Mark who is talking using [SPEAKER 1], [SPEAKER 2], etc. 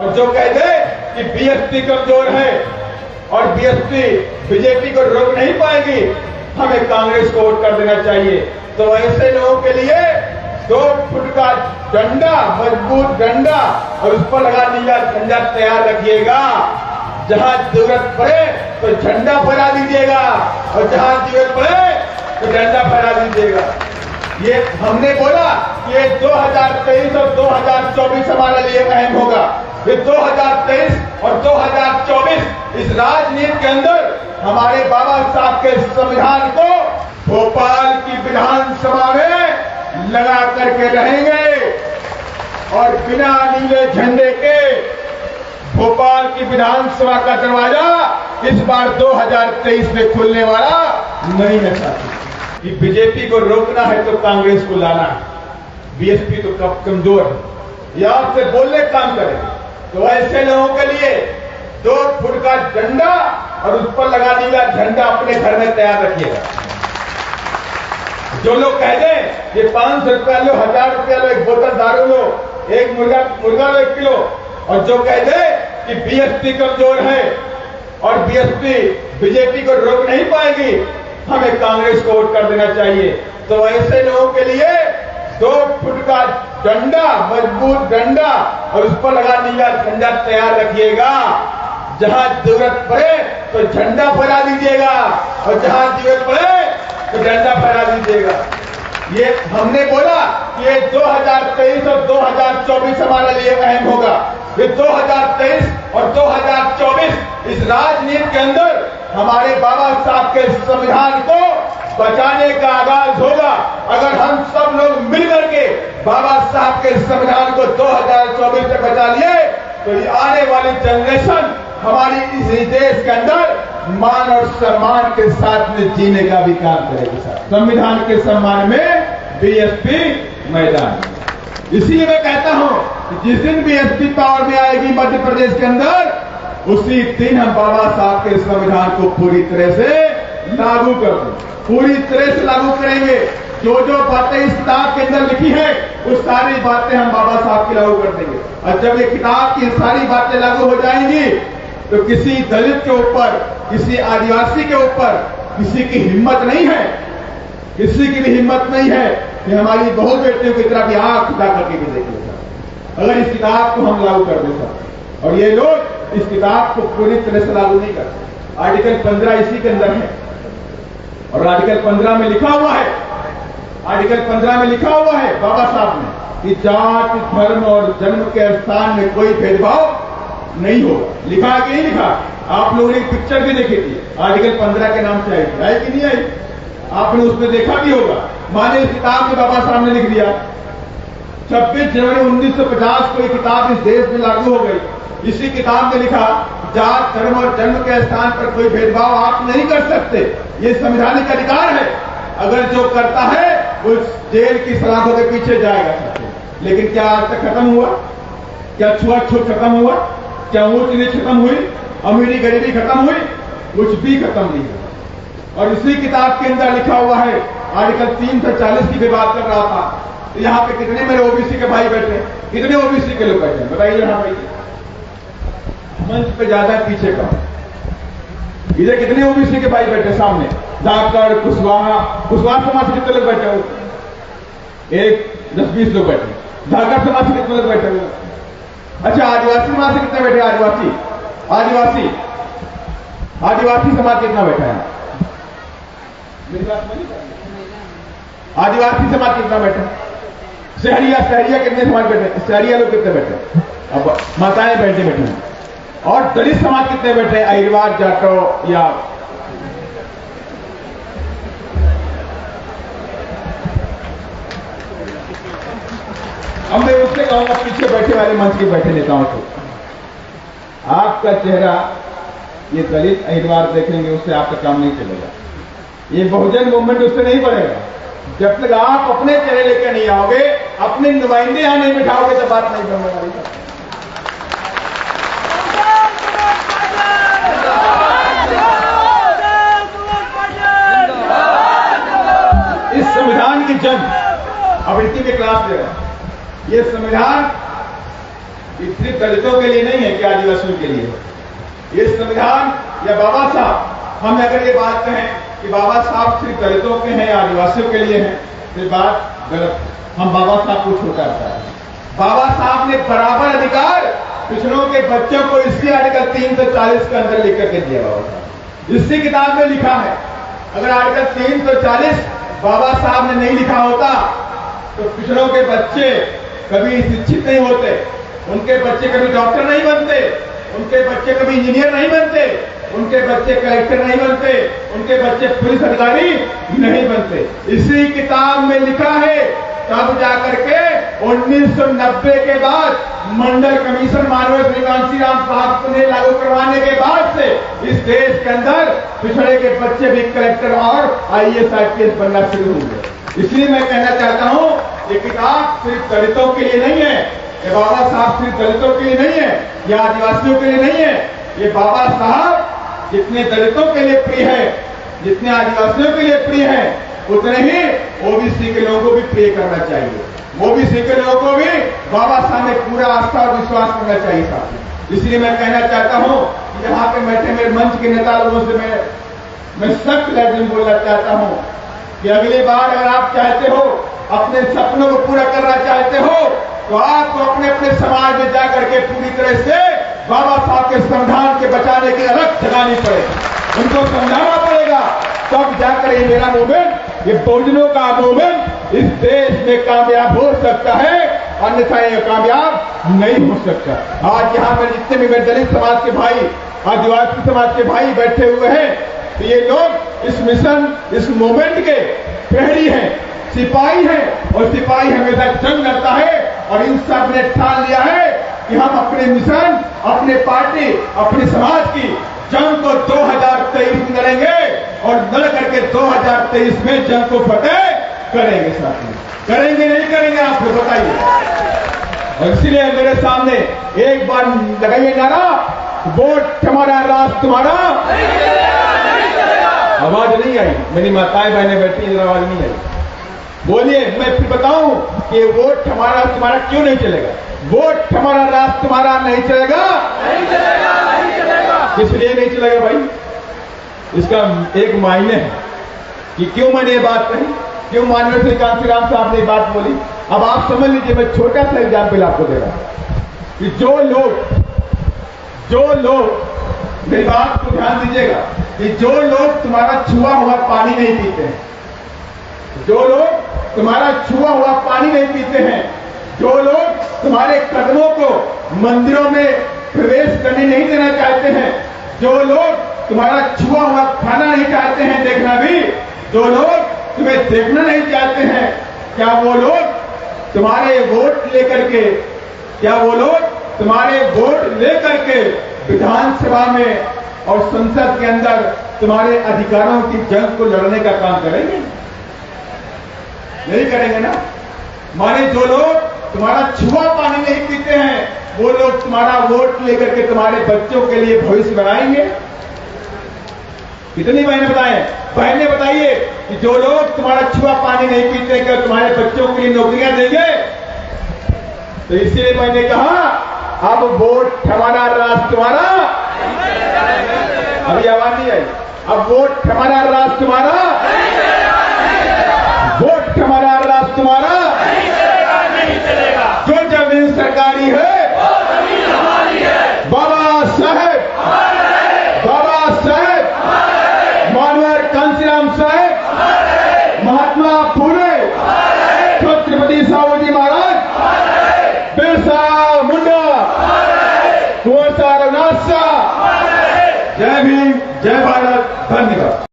[SPEAKER 1] और जो कह दे कि बीएसपी कमजोर है और बीएसपी बीजेपी को रोक नहीं पाएगी, हमें कांग्रेस को वोट कर देना चाहिए। तो ऐसे लोगों के लिए 2 फुट का डंडा, मजबूत डंडा और उस पर लगा नीला झंडा तैयार रखिएगा। जहां जरूरत पड़े तो झंडा फहरा दीजिएगा और जहां जरूरत पड़े तो डंडा फहरा दीजिएगा। ये हमने बोला कि ये 2023 और 2024 हमारे लिए अहम होगा। ये 2023 और 2024 इस राजनीति के अंदर हमारे बाबा साहब के संविधान को भोपाल की विधानसभा में लगा करके रहेंगे और बिना नीले झंडे के भोपाल की विधानसभा का दरवाजा इस बार 2023 में खुलने वाला नहीं है साथी। कि बीजेपी को रोकना है तो कांग्रेस को लाना है, बीएसपी तो कब कमजोर है, ये आपसे बोलने काम करेंगे। तो ऐसे लोगों के लिए 2 फुट का डंडा और उस पर लगा नीला झंडा अपने घर में तैयार रखिएगा। जो लोग कह दें ये 500 रुपया लो, 1000 रुपया लो, एक बोतल दारू लो, एक मुर्गा लो 1 किलो, और जो कह दे कि बीएसपी कमजोर है और बीएसपी बीजेपी को रोक नहीं पाएगी, हमें कांग्रेस को वोट कर देना चाहिए। तो ऐसे लोगों के लिए 2 फुट का डंडा, मजबूत डंडा और उस पर लगा नीला झंडा तैयार रखिएगा। जहां जरूरत पड़े तो झंडा फहरा दीजिएगा और जहां जरूरत पड़े तो डंडा फहरा दीजिएगा। ये हमने बोला कि ये 2023 और 2024 हमारे लिए अहम होगा। ये 2023 और 2024 इस राजनीति के अंदर हमारे बाबा साहब के संविधान को बचाने का आगाज होगा। अगर हम सब लोग मिलकर के बाबा साहब के संविधान को 2024 तक बचा लिए तो ये आने वाली जनरेशन हमारी इस देश के अंदर मान और सम्मान के साथ में जीने का भी काम करेगी। संविधान के सम्मान में बीएसपी मैदान। इसलिए मैं कहता हूं कि जिस दिन बीएसपी पावर में आएगी मध्य प्रदेश के अंदर, उसी दिन हम बाबा साहब के संविधान को पूरी तरह से लागू कर देंगे, पूरी तरह से लागू करेंगे। जो जो बातें इस किताब के अंदर लिखी है वो सारी बातें हम बाबा साहब की लागू कर देंगे। और जब ये किताब की सारी बातें लागू हो जाएंगी तो किसी दलित के ऊपर, किसी आदिवासी के ऊपर किसी की हिम्मत नहीं है, किसी की भी हिम्मत नहीं है कि हमारी बहु बेटियों की तरफ आंख उठा करके भी देख लेता। अगर इस किताब को हम लागू कर देता, और ये लोग इस किताब को पूरी तरह से लागू नहीं करते। आर्टिकल 15 इसी के अंदर है और आर्टिकल 15 में लिखा हुआ है, आर्टिकल 15 में लिखा हुआ है बाबा साहब ने कि जाति, धर्म और जन्म के स्थान में कोई भेदभाव नहीं होगा। लिखा है कि नहीं लिखा? आप लोगों ने पिक्चर भी देखी थी, आर्टिकल 15 के नाम से आई कि नहीं आई? आपने उसमें देखा भी होगा। माने इस किताब में बाबा साहब ने लिख दिया 26 जनवरी 1950 को ये किताब इस देश में लागू हो गई। इसी किताब में लिखा जात, धर्म और जन्म के स्थान पर कोई भेदभाव आप नहीं कर सकते, ये संवैधानिक अधिकार है। अगर जो करता है वो जेल की सलाखों के पीछे जाएगा। लेकिन क्या आज तक खत्म हुआ? क्या छुआछूत खत्म हुआ? क्या ऊंच नीच खत्म हुई? अमीरी गरीबी खत्म हुई? कुछ भी खत्म नहीं हुआ। और इसी किताब के अंदर लिखा हुआ है, आर्टिकल 340 की भी बात कर रहा था। तो यहाँ पे कितने मेरे ओबीसी के भाई बैठे, कितने ओबीसी के लोग बैठे बताइए जरा भाई। मंच पे ज्यादा पीछे का, इधर कितने ओबीसी के भाई बैठे सामने? जाकर कुशवाहा समाज से कितने लोग बैठे हो? 10-20 लोग बैठे। जाकर समाज से कितने लोग बैठे हुए? अच्छा, आदिवासी समाज से कितने बैठे? आदिवासी समाज कितना बैठा है? आदिवासी समाज कितना बैठा? शहरिया कितने समाज बैठे? शहरिया लोग कितने बैठे? अब माताएं बैठे हैं। और दलित समाज कितने बैठे? अहिरवार, जाटो या अब मैं उससे कहूंगा पीछे बैठे वाले मंच के बैठे नेताओं को, आपका चेहरा ये दलित अहिरवार देखेंगे उससे आपका काम नहीं चलेगा। ये बहुजन मूवमेंट उससे नहीं बढ़ेगा। जब तक आप अपने चेहरे लेकर नहीं आओगे, अपने नुमाइंदे यहां नहीं बिठाओगे तो बात नहीं बनने वाली। इस संविधान की जंग अब इनकी भी क्लास ले रहा है। ये संविधान सिर्फ दलितों के लिए नहीं है कि आदिवासियों के लिए है। ये संविधान या बाबा साहब, हम अगर ये बात कहें कि बाबा साहब सिर्फ दलितों के हैं या आदिवासियों के लिए हैं, तो बात गलत है। हम बाबा साहब को छोटा करते हैं। बाबा साहब ने बराबर अधिकार पिछड़ों के बच्चों को इसी आर्टिकल 340 के अंदर लिख करके दिया बाबा साहब। इसी किताब में लिखा है। अगर आर्टिकल 340 बाबा साहब ने नहीं लिखा होता तो पिछड़ों के बच्चे कभी शिक्षित नहीं होते, उनके बच्चे कभी डॉक्टर नहीं बनते, उनके बच्चे कभी इंजीनियर नहीं बनते, उनके बच्चे कलेक्टर नहीं बनते, उनके बच्चे पुलिस अधिकारी नहीं बनते। इसी किताब में लिखा है। तब जाकर के 1990 के बाद मंडल कमीशन माननीय श्री कांशीराम साहब ने लागू करवाने के बाद से इस देश के अंदर पिछड़े के बच्चे भी कलेक्टर और IAS IPS बनना शुरू हुए। इसलिए मैं कहना चाहता हूं, ये किताब सिर्फ दलितों के लिए नहीं है, ये बाबा साहब सिर्फ दलितों के लिए नहीं है या आदिवासियों के लिए नहीं है। ये बाबा साहब जितने दलितों के लिए प्रिय है, जितने आदिवासियों के लिए प्रिय है, उतने ही OBC के लोगों को भी प्रिय करना चाहिए। OBC के लोगों को भी बाबा साहब में पूरा आस्था और विश्वास करना चाहिए साथी। इसलिए मैं कहना चाहता हूं कि यहाँ पे बैठे मेरे मंच के नेता लोगों से मैं सख्त लफ्ज में बोलना चाहता हूं कि अगली बार अगर आप चाहते हो, अपने सपनों को पूरा करना चाहते हो, तो आपको अपने अपने समाज में जाकर के पूरी तरह से बाबा साहब के संविधान के बचाने की अलग जगानी पड़ेगी, उनको समझाना पड़ेगा। तब जाकर ये मेरा मूवमेंट, ये बहुजनों का मूवमेंट इस देश में कामयाब हो सकता है, अन्यथा ये कामयाब नहीं हो सकता। आज यहाँ पर जितने भी मेरे दलित समाज के भाई, आदिवासी समाज के भाई बैठे हुए हैं, तो ये लोग इस मिशन, इस मूवमेंट के प्रहरी हैं, सिपाही हैं, और सिपाही हमेशा जंग लड़ता है। और इन सब ने ठान लिया है कि हम अपने मिशन, अपने पार्टी, अपने समाज की जंग को 2023 में लड़ेंगे और लड़ करके 2023 में जंग को फतेह करेंगे। साथी करेंगे नहीं करेंगे आप लोग बताइए। और इसलिए मेरे सामने एक बार लगाइए नारा, वोट हमारा, राज तुम्हारा। आवाज नहीं आई, मेरी माताएं बहनें बैठी, आवाज नहीं आई। बोलिए, मैं फिर बताऊं कि वोट हमारा तुम्हारा क्यों नहीं चलेगा। वोट हमारा, राज तुम्हारा नहीं चलेगा, नहीं चलेगा, नहीं चलेगा। किस लिए नहीं चलेगा भाई? इसका एक मायने है कि क्यों मैंने ये बात कही, क्यों माननीय श्री कांशीराम साहब ने बात बोली। अब आप समझ लीजिए, मैं छोटा सा एग्जाम्पल आपको दे रहा हूं कि जो लोग मेरी बात को ध्यान दीजिएगा कि जो लोग तुम्हारा छुआ हुआ पानी नहीं पीते हैं, जो लोग तुम्हारा छुआ हुआ पानी नहीं पीते हैं, जो लोग तुम्हारे कदमों को मंदिरों में प्रवेश करने नहीं देना चाहते हैं, जो लोग तुम्हारा छुआ हुआ खाना नहीं चाहते हैं देखना भी, जो लोग तुम्हें देखना नहीं चाहते हैं, क्या वो लोग तुम्हारे वोट लेकर के, क्या वो लोग तुम्हारे वोट लेकर के विधानसभा में और संसद के अंदर तुम्हारे अधिकारों की जंग को लड़ने का काम करेंगे? नहीं करेंगे ना। माने जो लोग तुम्हारा छुआ पानी नहीं पीते हैं, वो लोग तुम्हारा वोट लेकर के तुम्हारे बच्चों के लिए भविष्य बनाएंगे। कितनी बहनें बताएं? बहनें बताइए कि जो लोग तुम्हारा छुआ पानी नहीं पीते, क्या तुम्हारे बच्चों के लिए नौकरियां देंगे? तो इसीलिए मैंने कहा, अब वोट हमारा, राज तुम्हारा। अभी आवाज नहीं आई। अब वोट हमारा, राज तुम्हारा, वोट हमारा, राज तुम्हारा। जो जमीन सरकारी है, बाबा साहेब, माननीय कांशीराम साहेब, महात्मा फूले, छत्रपति साहूजी महाराज, बिरसा मुंडा, कुंवर साहब, जय भीम, जय भारत, धन्यवाद।